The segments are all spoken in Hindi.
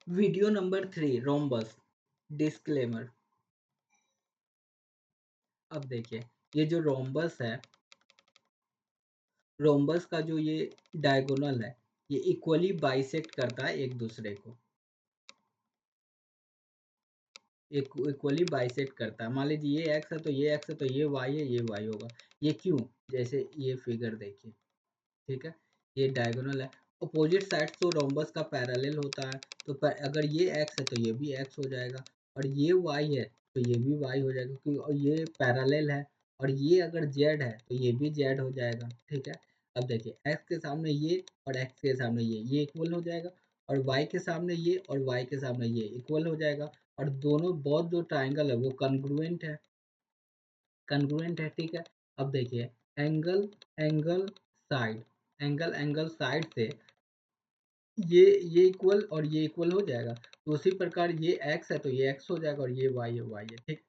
Video number 3 rhombus disclaimer. अब देखिए, ये जो रोम्बस है, रोम्बस का जो ये डायगोनल है, ये इक्वली बाइसेक्ट करता है एक दूसरे को, इक्वली बाइसेक्ट करता है। मान लीजिए ये एक्स है तो ये एक्स है, तो ये वाई है, ये वाई होगा। ये क्यों? जैसे ये फिगर देखिए, ठीक है, ये डायगोनल है। अपोजिट साइड्स तो रोम्बस का पैरेलल होता है, तो अगर ये एक्स है तो ये भी एक्स हो जाएगा, और ये वाई है तो ये भी वाई हो जाएगा, क्योंकि और ये पैरेलल है। और ये अगर जेड है तो ये भी जेड हो जाएगा, ठीक है। अब देखिए, एक्स के सामने ये और एक्स के सामने ये इक्वल हो जाएगा, और वाई के सामने ये और वाई के सामने ये इक्वल हो जाएगा। और दोनों बहुत जो ट्राइंगल है वो कन्ग्रुएंट है, कन्ग्रुएंट है, ठीक है। अब देखिए, angle angle side, angle side से ये इक्वल और ये इक्वल हो जाएगा। तो उसी प्रकार ये x है तो ये x हो जाएगा, और ये y है y है, ठीक।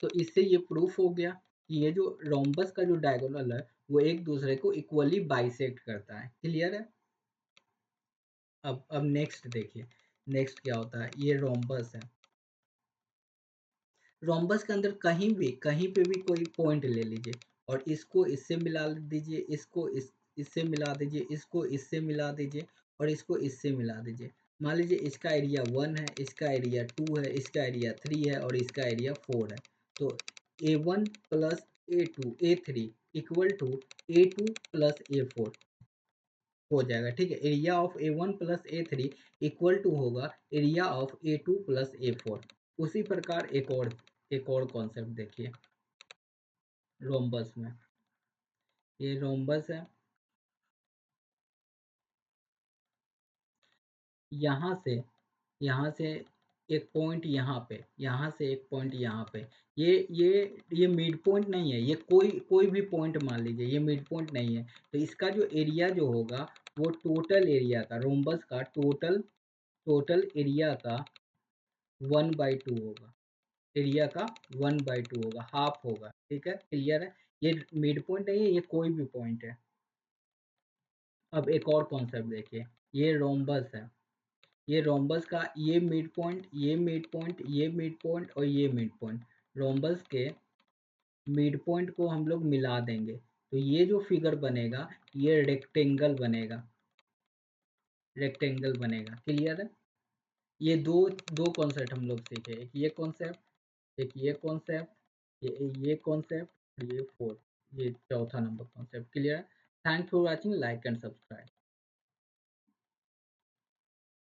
तो इससे ये प्रूफ हो गया कि ये जो रोम्बस का जो डायगोनल है वो एक दूसरे को इक्वली बाइसेक्ट करता है। क्लियर है? अब नेक्स्ट देखिए, नेक्स्ट क्या होता है। ये रोम्बस है, रोम्बस के अंदर कहीं पे भी कोई पॉइंट ले लीजिए, और इसको इससे मिला दीजिए, इसको इससे मिला दीजिए, इसको इससे मिला दीजिए, और इसको इससे मिला दीजिए। मान लीजिए इसका एरिया 1 है, इसका एरिया 2 है, इसका एरिया 3 है, और इसका एरिया 4 है। तो A1 plus A3 equal to A2 plus A4 हो जाएगा, ठीक है। Area of A1 plus A3 equal to होगा area of A2 plus A4। उसी प्रकार एक और कॉन्सेप्ट देखिए रोम्बस में। ये रोम्बस है, यहाँ से यहाँ से एक पॉइंट यहाँ पे, यहाँ से एक पॉइंट यहाँ पे। ये मिड पॉइंट नहीं है, ये कोई कोई भी पॉइंट मान लीजिए, ये मिड पॉइंट नहीं है। तो इसका जो एरिया जो होगा वो टोटल एरिया का, रोम्बस का टोटल एरिया का 1/2 होगा, एरिया का 1/2 होगा, हाफ होगा, ठीक है। क्लियर है? ये मिड पॉइंट नहीं है, ये कोई भी पॉइंट है। अब एक और कॉन्सेप्ट देखिए, ये रोम्बस है, ये रोम्बस का ये मिड पॉइंट, ये मिड पॉइंट, ये मिड पॉइंट, और ये मिड पॉइंट, रोम्बस के मिड पॉइंट को हम लोग मिला देंगे, तो ये जो फिगर बनेगा ये रेक्टेंगल बनेगा, रेक्टेंगल बनेगा। क्लियर है? ये दो कॉन्सेप्ट हम लोग सीखे, एक ये कॉन्सेप्ट, एक ये कॉन्सेप्ट, ये कॉन्सेप्ट, ये फोर्थ, ये चौथा नंबर कॉन्सेप्ट। क्लियर है? Thanks for watching, like and subscribe.